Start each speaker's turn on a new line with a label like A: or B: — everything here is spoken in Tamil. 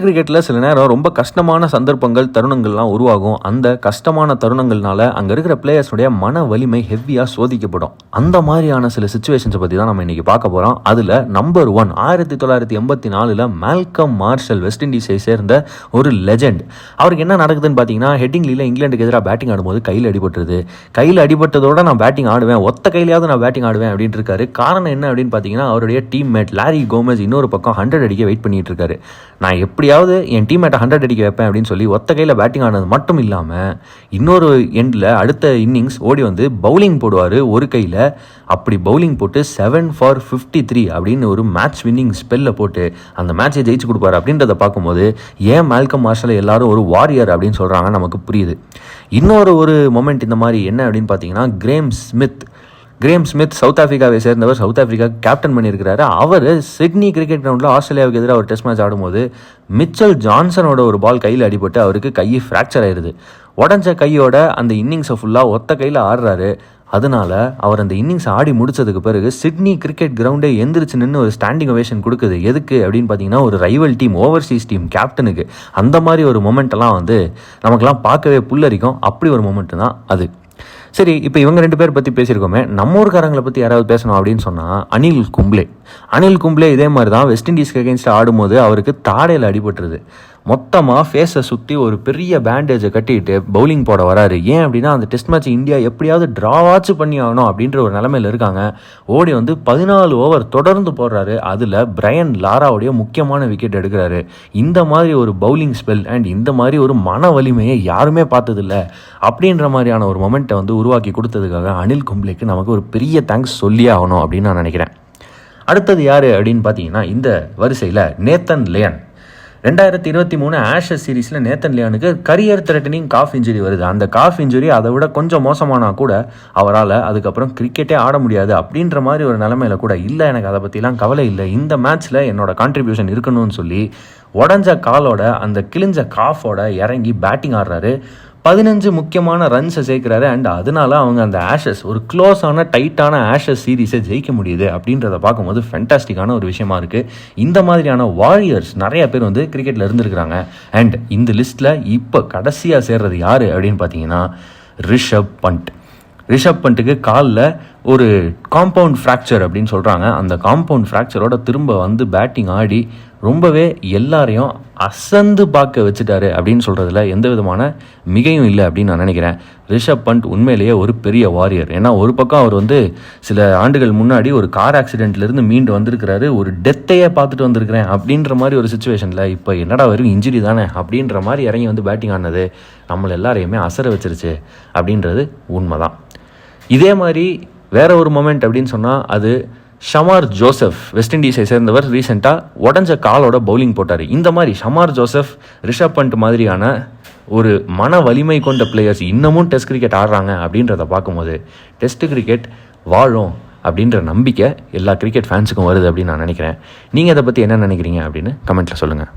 A: கிரிக்கெட்டில் சில நேரம் ரொம்ப கஷ்டமான சந்தர்ப்பங்கள் தருணங்கள்லாம் உருவாகும். அந்த கஷ்டமான தருணங்கள்னால அங்கே இருக்கிற பிளேயர்ஸுடைய மன வலிமை ஹெவியாக சோதிக்கப்படும். அந்த மாதிரியான சில சுச்சுவேஷன்ஸை பற்றி தான் நம்ம இன்றைக்கி பார்க்க போகிறோம். அதில் நம்பர் 1 1984 மால்கம் மார்ஷல், வெஸ்ட் இண்டீஸை சேர்ந்த ஒரு லெஜெண்ட். அவருக்கு என்ன நடக்குதுன்னு பார்த்தீங்கன்னா, ஹெட்டிங்லியில் இங்கிலாந்துக்கு எதிராக பேட்டிங் ஆடும்போது கையில் அடிபட்டுருது. கையில் அடிபட்டதோட நான் பேட்டிங் ஆடுவேன், ஒத்த கையிலையாவது நான் பேட்டிங் ஆடுவேன் அப்படின்ட்டு இருக்காரு. காரணம் என்ன அப்படின்னு பார்த்தீங்கன்னா, அவருடைய டீம்மேட் லாரி கோமெஸ் இன்னொரு பக்கம் 100 அடிக்க வெயிட் பண்ணிட்டு இருக்காரு. நான் எப்படியாவது என் டீம்மேட்டை 100 அடிக்க வைப்பேன் அப்படின்னு சொல்லி ஒத்த கையில் பேட்டிங் ஆனது மட்டும் இல்லாமல் இன்னொரு எண்டில் அடுத்த இன்னிங்ஸ் ஓடி வந்து பவுலிங் போடுவார் ஒரு கையில். அப்படி பவுலிங் போட்டு 7 for 53 அப்படின்னு ஒரு மேட்ச் வின்னிங் ஸ்பெல்லை போட்டு அந்த மேட்சை ஜெயிச்சு கொடுப்பாரு. அப்படின்றத பார்க்கும்போது ஏன் மால்கம் மார்ஷலை எல்லாரும் ஒரு வாரியர் அப்படின்னு சொல்கிறாங்க நமக்கு புரியுது. இன்னொரு மொமெண்ட் இந்த மாதிரி என்ன அப்படின்னு பார்த்தீங்கன்னா, கிரேம் ஸ்மித் சவுத் ஆஃப்ரிக்காவை சேர்ந்தவர். சவுத் ஆஃப்ரிக்கா கேப்டன் பண்ணியிருக்கிறாரு. அவர் சிட்னி கிரிக்கெட் கிரவுண்டில் ஆஸ்திரேலியாவுக்கு எதிராக ஒரு டெஸ்ட் மேட்ச் ஆடும்போது மிச்சல் ஜான்சனோட ஒரு பால் கையில் அடிபட்டு அவருக்கு கை ஃப்ராக்சர் ஆயிடுது. உடஞ்ச கையோட அந்த இன்னிங்ஸை ஃபுல்லாக ஒத்த கையில் ஆடுறாரு. அதனால அவர் அந்த இன்னிங்ஸ் ஆடி முடிச்சதுக்கு பிறகு சிட்னி கிரிக்கெட் கிரவுண்டே எந்திரிச்சு நின்று ஒரு ஸ்டாண்டிங் ஓவேஷன் கொடுக்குது. எதுக்கு அப்படின்னு பார்த்தீங்கன்னா, ஒரு ரைவல் டீம், ஓவர்சீஸ் டீம் கேப்டனுக்கு. அந்த மாதிரி ஒரு மொமெண்ட்டெல்லாம் வந்து நமக்கெல்லாம் பார்க்கவே புல்லரிக்கும். அப்படி ஒரு மொமெண்ட் தான் அது. சரி, இப்போ இவங்க 2 பேர் பற்றி பேசியிருக்கோமே, நம்ம ஊருக்காரங்களை பற்றி யாராவது பேசணும் அப்படின்னு சொன்னால் அனில் கும்ப்ளே இதே மாதிரி தான் வெஸ்ட் இண்டீஸ்க்கு அகேன்ஸ்ட் ஆடும்போது அவருக்கு தாடையில் அடிபட்டுருது. மொத்தமாக ஃபேஸை சுற்றி ஒரு பெரிய பேண்டேஜை கட்டிட்டு பவுலிங் போட வராரு. ஏன் அப்படின்னா, அந்த டெஸ்ட் மேட்ச் இந்தியா எப்படியாவது ட்ராவாச்சு பண்ணி ஆகணும் அப்படின்ற ஒரு நிலைமையில் இருக்காங்க. ஓடி வந்து 14 ஓவர் தொடர்ந்து போடுறாரு. அதில் பிரையன் லாராவுடைய முக்கியமான விக்கெட் எடுக்கிறாரு. இந்த மாதிரி ஒரு பவுலிங் ஸ்பெல் அண்ட் இந்த மாதிரி ஒரு மன வலிமையை யாருமே பார்த்ததில்ல. அப்படின்ற மாதிரியான ஒரு மொமெண்ட்டை வந்து உருவாக்கி கொடுத்ததுக்காக அனில் கும்ப்ளேக்கு நமக்கு ஒரு பெரிய தேங்க்ஸ் சொல்லியே ஆகணும் அப்படின்னு நான் நினைக்கிறேன். அடுத்தது யார் அப்படின்னு பார்த்தீங்கன்னா, இந்த வரிசையில் நேத்தன் லியான். 2023 ஆஷஸ் சீரீஸில் நேத்தன் லியானுக்கு கரியர் த்ரெட்டனிங் காஃப் இன்ஜுரி வருது. அந்த காஃப் இன்ஜுரி அதை விட கொஞ்சம் மோசமானா கூட அவரால் அதுக்கப்புறம் கிரிக்கெட்டே ஆட முடியாது அப்படின்ற மாதிரி ஒரு நிலைமையில கூட இல்லை, எனக்கு அதை பற்றிலாம் கவலை இல்லை, இந்த மேட்ச்சில் என்னோட கான்ட்ரிபியூஷன் இருக்கணும்னு சொல்லி உடஞ்ச காலோட அந்த கிழிஞ்ச காஃபோட இறங்கி பேட்டிங் ஆடுறாரு. 15 முக்கியமான ரன்ஸை சேர்க்கிறாரு. அண்ட் அதனால அவங்க அந்த ஆஷஸ், ஒரு க்ளோஸான டைட்டான ஆஷஸ் சீரீஸை ஜெயிக்க முடியுது அப்படின்றத பார்க்கும்போது ஃபென்டாஸ்டிக்கான ஒரு விஷயமா இருக்குது. இந்த மாதிரியான வாரியர்ஸ் நிறைய பேர் வந்து கிரிக்கெட்டில் இருந்திருக்கிறாங்க. அண்ட் இந்த லிஸ்ட்டில் இப்போ கடைசியாக சேர்றது யார் அப்படின்னு பார்த்தீங்கன்னா, ரிஷப் பண்ட்டுக்கு காலில் ஒரு காம்பவுண்ட் ஃப்ராக்சர் அப்படின்னு சொல்கிறாங்க. அந்த காம்பவுண்ட் ஃப்ராக்சரோட திரும்ப வந்து பேட்டிங் ஆடி ரொம்பவே எல்லாரையும் அசந்து பார்க்க வச்சுட்டாரு அப்படின்னு சொல்கிறதுல எந்த விதமான மிகையும் இல்லை அப்படின்னு நான் நினைக்கிறேன். ரிஷப் பண்ட் உண்மையிலேயே ஒரு பெரிய வாரியர். ஏன்னா ஒரு பக்கம் அவர் வந்து சில ஆண்டுகள் முன்னாடி ஒரு கார் ஆக்சிடென்ட்லேருந்து மீண்டு வந்திருக்கிறாரு. ஒரு டெத்தையே பார்த்துட்டு வந்திருக்கிறேன் அப்படின்ற மாதிரி ஒரு சுச்சுவேஷனில் இப்போ என்னடா வரும், இன்ஜுரி தானே அப்படின்ற மாதிரி இறங்கி வந்து பேட்டிங் ஆனது நம்மளை எல்லாரையுமே அசர வச்சிருச்சு அப்படின்றது உண்மை தான். இதே மாதிரி வேற ஒரு மொமெண்ட் அப்படின்னு சொன்னால் அது ஷமார் ஜோசப், வெஸ்ட் இண்டீஸை சேர்ந்தவர். ரீசெண்டாக உடஞ்ச காலோட பவுலிங் போட்டார். இந்த மாதிரி ஷமார் ஜோசப், ரிஷப் பண்ட் மாதிரியான ஒரு மன வலிமை கொண்ட பிளேயர்ஸ் இன்னமும் டெஸ்ட் கிரிக்கெட் ஆடுறாங்க அப்படின்றத பார்க்கும்போது டெஸ்ட் கிரிக்கெட் வாழும் அப்படின்ற நம்பிக்கை எல்லா கிரிக்கெட் ஃபேன்ஸுக்கும் வருது அப்படின்னு நான் நினைக்கிறேன். நீங்கள் அதை பற்றி என்ன நினைக்கிறீங்க அப்படின்னு கமெண்ட்டில் சொல்லுங்கள்.